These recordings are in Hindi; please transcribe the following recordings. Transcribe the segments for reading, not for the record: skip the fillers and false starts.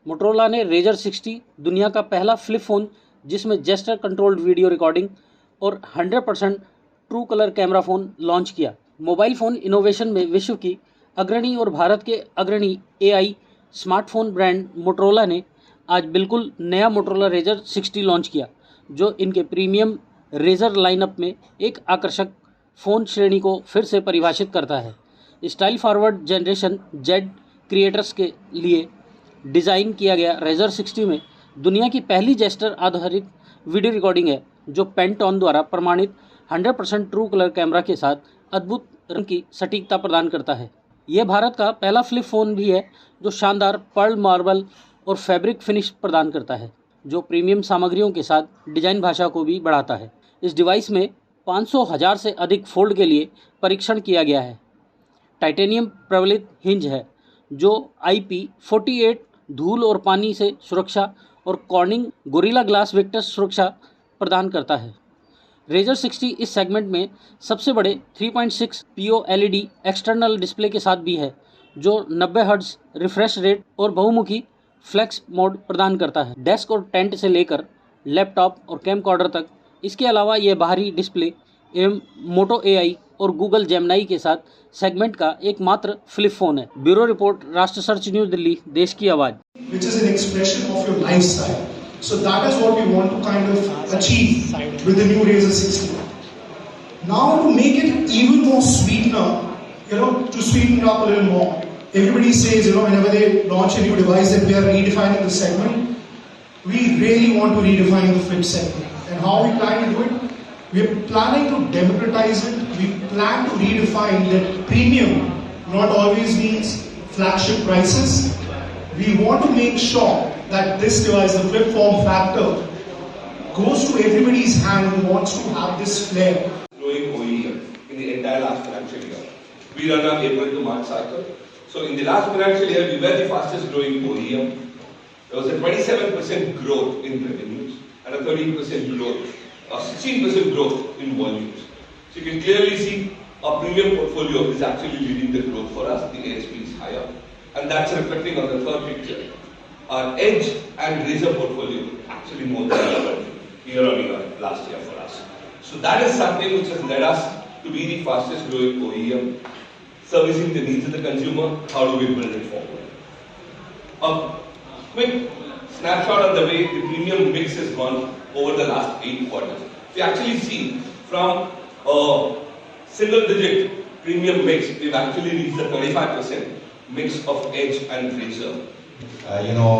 मोटरोला ने रेजर 60 दुनिया का पहला फ्लिप फ़ोन जिसमें जेस्चर कंट्रोल्ड वीडियो रिकॉर्डिंग और 100% true colour camera phone launch किया। मोबाइल फ़ोन इनोवेशन में विश्व की अग्रणी और भारत के अग्रणी एआई स्मार्टफोन ब्रांड मोटरोला ने आज बिल्कुल नया मोटरोला रेजर 60 लॉन्च किया, जो इनके प्रीमियम रेजर लाइनअप में एक आकर्षक फ़ोन श्रेणी को फिर से परिभाषित करता है। Style forward generation Z creators के लिए डिज़ाइन किया गया रेजर 60 में दुनिया की पहली जेस्चर आधारित वीडियो रिकॉर्डिंग है, जो पेंटोन द्वारा प्रमाणित 100% ट्रू कलर कैमरा के साथ अद्भुत रंग की सटीकता प्रदान करता है। यह भारत का पहला फ्लिप फ़ोन भी है जो शानदार पर्ल मार्बल और फैब्रिक फिनिश प्रदान करता है, जो प्रीमियम सामग्रियों के साथ डिज़ाइन भाषा को भी बढ़ाता है। इस डिवाइस में 500,000 से अधिक फोल्ड के लिए परीक्षण किया गया है। टाइटेनियम प्रबलित हिंज है जो IP48 धूल और पानी से सुरक्षा और कॉर्निंग गोरिल्ला ग्लास विक्टर्स सुरक्षा प्रदान करता है। रेजर 60 इस सेगमेंट में सबसे बड़े 3.6 PO LED एक्सटर्नल डिस्प्ले के साथ भी है, जो 90 हर्ट्ज रिफ्रेश रेट और बहुमुखी फ्लेक्स मोड प्रदान करता है। डेस्क और टेंट से लेकर लैपटॉप और कैमकॉर्डर तक। इसके अलावा यह बाहरी डिस्प्ले एवं मोटो AI और गूगल जेमिनी के साथ सेगमेंट का एकमात्र फ्लिप फोन है। ब्यूरो रिपोर्ट, राष्ट्र सर्च न्यूज दिल्ली, देश की आवाज। Which is an expression of your lifestyle. So that is what we want to kind of achieve with the new Razr 60. Now to make it even more sweetener, to sweeten it up a little more. Everybody says, whenever they launch a new device that we are redefining the segment. We really want to redefine the flip segment. And how we plan to do it? We are planning to democratize it. We plan to redefine that premium not always means flagship prices. We want to make sure that this device, the flip form factor, goes to everybody's hand who wants to have this flair. Growing OEM in the entire last financial year. We run our April to March cycle. So in the last financial year, we were the fastest growing OEM. There was a 27% growth in revenues and a 13% growth, a 16% growth in volumes. So you can clearly see our premium portfolio is actually leading the growth for us. The ASP is higher, and that's reflecting on the third picture. Our Edge and Razr portfolio actually more than doubled year on year last year for us. So that is something which has led us to be the fastest growing OEM, servicing the needs of the consumer. How do we build it forward? A quick snapshot of the way the premium mix has gone over the last 8 quarters. We actually see from a single digit premium mix, we've actually reached a 25% mix of Edge and Razr.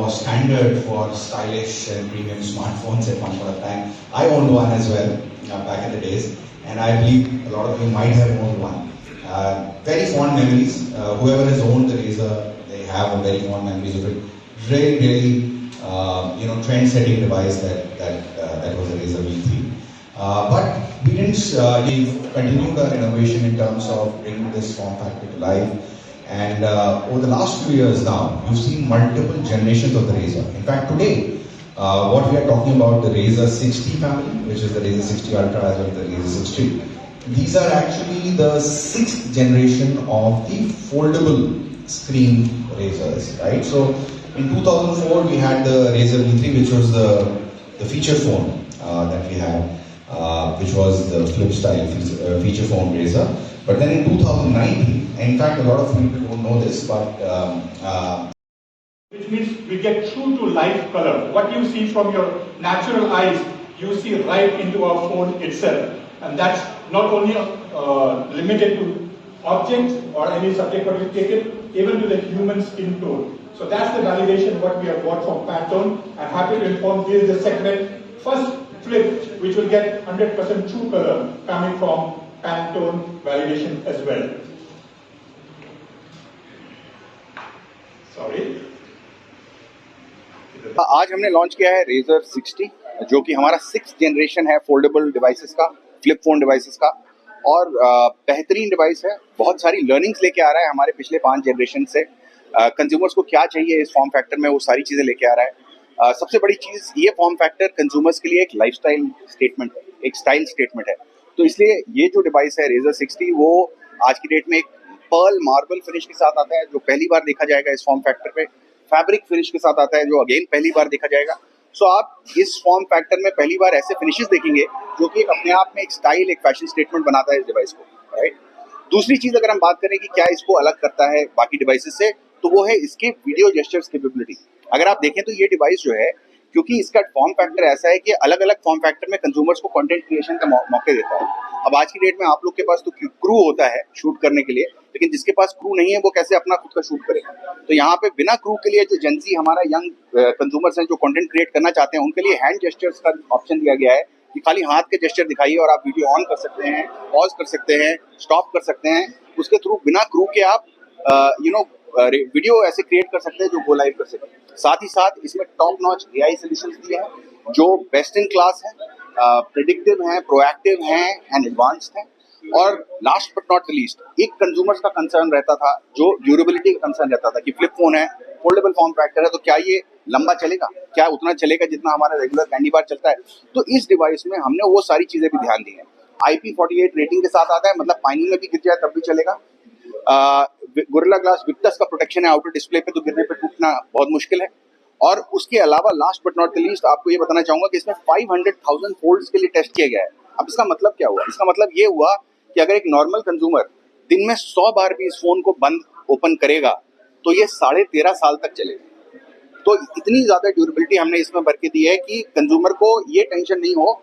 Standard for stylish and premium smartphones at one point of time. I owned one as well back in the days, and I believe a lot of you might have owned one. Very fond memories. Whoever has owned the Razr, they have a very fond memories of it. Really, trend-setting device that was the Razr V3. But we didn't. We continued our innovation in terms of bringing this form factor to life. And over the last few years now, you've seen multiple generations of the Razr. In fact, today, what we are talking about, the Razr 60 family, which is the Razr 60 Ultra as well as the Razr 60. These are actually the 6th generation of the foldable screen Razrs, right? So in 2004, we had the Razr V3, which was the feature phone that we had, which was the flip style feature phone Razr. But then in 2019, in fact, a lot of people don't know this, but which means we get true to life color. What you see from your natural eyes, you see right into our phone itself. And that's not only limited to objects or any subject, but we take it even to the human skin tone. So that's the validation what we have got from Pantone. I'm happy to inform this is the segment first flip which will get 100% true color coming from Pantone validation as well. Sorry. आज हमने लॉन्च किया है Razr 60, जो कि हमारा 6th जनरेशन है फोल्डेबल डिवाइसेस का, फ्लिप फोन डिवाइसेस का, और बेहतरीन डिवाइस है। बहुत सारी लर्निंग्स लेके आ रहा है हमारे पिछले 5 जनरेशन से। कंज्यूमर्स को क्या चाहिए इस फॉर्म फैक्टर में, वो सारी चीज़ें लेके आ रहा है। सबसे बड़ी चीज़, ये फॉर्म फैक्टर कंज्यूमर्स के लिए एक लाइफस्टाइल स्टेटमेंट है, एक स्टाइल स्टेटमेंट है। तो इसलिए ये जो डिवाइस है Razr 60, वो आज की डेट में एक पर्ल मार्बल फिनिश के साथ आता है, जो पहली बार देखा जाएगा इस फॉर्म फैक्टर पे। फैब्रिक फिनिश के साथ आता है जो अगेन पहली बार देखा जाएगा। सो आप इस फॉर्म फैक्टर में पहली बार ऐसे फिनिशेस देखेंगे जो कि अपने आप में एक स्टाइल, एक फैशन स्टेटमेंट बनाता है इस डिवाइस को, राइट। दूसरी चीज अगर हम बात करें कि क्या इसको अलग करता है बाकी डिवाइसेस से, तो वो है इसके वीडियो जेस्चर्स कैपेबिलिटी। अगर आप देखें तो ये डिवाइस जो है, क्योंकि इसका फॉर्म फैक्टर ऐसा है कि अलग अलग फॉर्म फैक्टर में कंज्यूमर्स को कंटेंट क्रिएशन का मौके देता है। अब आज की डेट में आप लोग के पास तो क्रू होता है शूट करने के लिए, लेकिन जिसके पास क्रू नहीं है वो कैसे अपना खुद का शूट करेगा। तो यहाँ पे बिना क्रू के लिए जो जेंजी हमारा यंग कंज्यूमर्स हैं जो कंटेंट क्रिएट करना चाहते हैं, उनके लिए हैंड जेस्चर्स का ऑप्शन दिया गया है कि खाली हाथ के जेस्चर दिखाइए और आप वीडियो ऑन कर सकते हैं, पॉज कर सकते हैं, स्टॉप कर सकते हैं। उसके थ्रू बिना क्रू के आप वीडियो ऐसे क्रिएट कर सकते हैं जो गो लाइव कर सकें। साथ ही साथ इसमें टॉप नॉच एआई सॉल्यूशंस दिए हैं जो बेस्ट इन क्लास हैं, प्रेडिक्टिव हैं, प्रोएक्टिव हैं एंड एडवांस्ड हैं। और लास्ट बट नॉट लीस्ट, एक कंज्यूमर्स का कंसर्न रहता था, जो ड्यूरेबिलिटी का कंसर्न रहता था कि फ्लिप फोन है, फोल्डेबल फॉर्म फैक्टर है, तो क्या ये लंबा चलेगा, क्या उतना चलेगा जितना हमारा रेगुलर कैंडी बार चलता है। तो इस डिवाइस में हमने वो सारी चीजें भी ध्यान दी हैं। IP48 रेटिंग के साथ आता है, मतलब पानी में भी गिर जाए तब भी चलेगा। गोरिल्ला ग्लास विक्टस का प्रोटेक्शन है, आउटर डिस्प्ले पे तो गिरने पे टूटना बहुत मुश्किल है। और उसके अलावा लास्ट बट नॉट लीस्ट आपको ये बताना चाहूंगा कि इसमें 500,000 फोल्ड्स के लिए टेस्ट किया गया है। अब इसका मतलब क्या हुआ? इसका मतलब ये हुआ कि अगर एक नॉर्मल कंज्यूमर दिन में 100 बार भी इस फोन को बंद ओपन करेगा तो ये 13.5 साल तक चलेगा। तो इतनी ज्यादा ड्यूरेबिलिटी हमने इसमें भर के दी है कि कंज्यूमर को ये टेंशन नहीं हो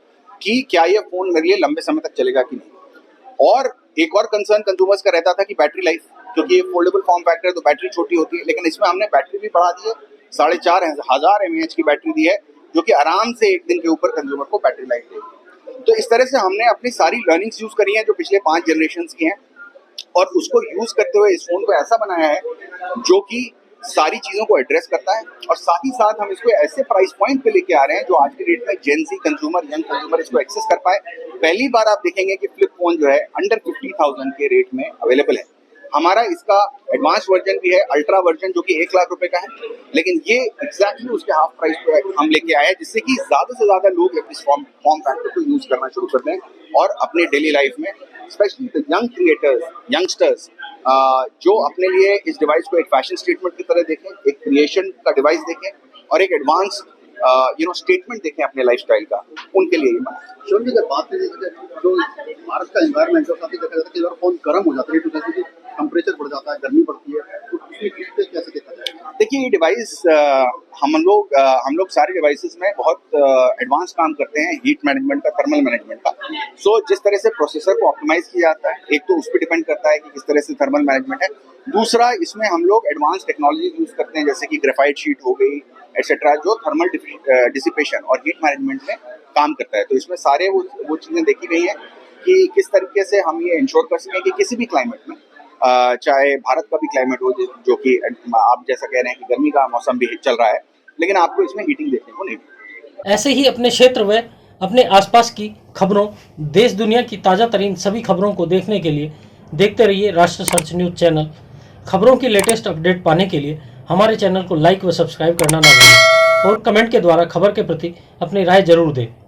कि क्या ये फोन मेरे लिए लंबे समय तक चलेगा कि नहीं। और एक और कंसर्न कंज्यूमर्स का रहता था कि बैटरी लाइफ, क्योंकि ये फोल्डेबल फॉर्म फैक्टर है तो बैटरी छोटी होती है, लेकिन इसमें हमने बैटरी भी बढ़ा दी है, 4,500 mAh की बैटरी दी है जो कि आराम से एक दिन के ऊपर कंज्यूमर को बैटरी लाइफ देगी। तो इस तरह से हमने अपनी सारी लर्निंग्स यूज करी हैं जो पिछले 5 जनरेशन की हैं, और उसको यूज करते हुए इस फोन को ऐसा बनाया है जो कि सारी चीजों को एड्रेस करता है। और साथ ही साथ हम इसको ऐसे प्राइस पॉइंट पे लेके आ रहे हैं जो आज की डेट में जेन ज़ी कंज्यूमर, यंग कंज्यूमर इसको एक्सेस कर पाए। पहली बार आप देखेंगे कि फ्लिप फोन जो है अंडर 50,000 के रेट में अवेलेबल है। हमारा इसका एडवांस वर्जन भी है, अल्ट्रा वर्जन, जो कि 1 लाख रुपए का है, लेकिन ये एग्जैक्टली उसके हाफ प्राइस पे हम लेके आए हैं, जिससे कि ज्यादा से ज्यादा लोग इस फॉर्म फैक्टर को यूज करना शुरू कर दें और अपने डेली लाइफ में, स्पेशली यंग क्रिएटर्स, यंगस्टर्स, जो अपने लिए इस डिवाइस को एक फैशन स्टेटमेंट की तरह देखें, एक क्रिएशन का डिवाइस देखें और एक एडवांस स्टेटमेंट देखें अपने लाइफस्टाइल का, उनके लिए ये बना। शिवम जी, अगर बात करें जो भारत का एनवायरमेंट है, साथ ही देखा जाता है कि अगर फोन गर्म हो जाता है तो जैसे कि टेम्परेचर बढ़ जाता है, गर्मी बढ़ती है, तो इससे कैसे देखा जाएगा? देखिए, ये डिवाइस हम लोग सारे डिवाइसेस में बहुत एडवांस काम करते हैं हीट मैनेजमेंट का, थर्मल मैनेजमेंट का। सो जिस तरह से प्रोसेसर को ऑप्टिमाइज किया जाता है, एक तो उस पर डिपेंड करता है कि किस तरह से थर्मल मैनेजमेंट है। दूसरा, इसमें हम लोग एडवांस टेक्नोलॉजी यूज करते हैं जैसे कि ग्रेफाइट शीट हो गई एटसेट्रा, जो थर्मल डिसिपेशन और हीट मैनेजमेंट में काम करता है। तो इसमें सारे वो चीजें देखी गई हैं कि किस तरीके से हम ये इंश्योर कर सकें कि किसी भी क्लाइमेट में, चाहे भारत का भी क्लाइमेट हो जो कि आप जैसा कह रहे हैं कि गर्मी का मौसम भी चल रहा है, लेकिन आपको इसमें हीटिंग देखने को नहीं मिलेगी। ऐसे ही अपने क्षेत्र व अपने आसपास की खबरों, देश दुनिया की ताज़ा तरीन सभी खबरों को देखने के लिए देखते रहिए राष्ट्र सर्च न्यूज़ चैनल। खबरों की लेटेस्ट अपडेट पाने के लिए हमारे चैनल को लाइक व सब्सक्राइब करना ना भूलें और कमेंट के द्वारा खबर के प्रति अपनी राय जरूर दें।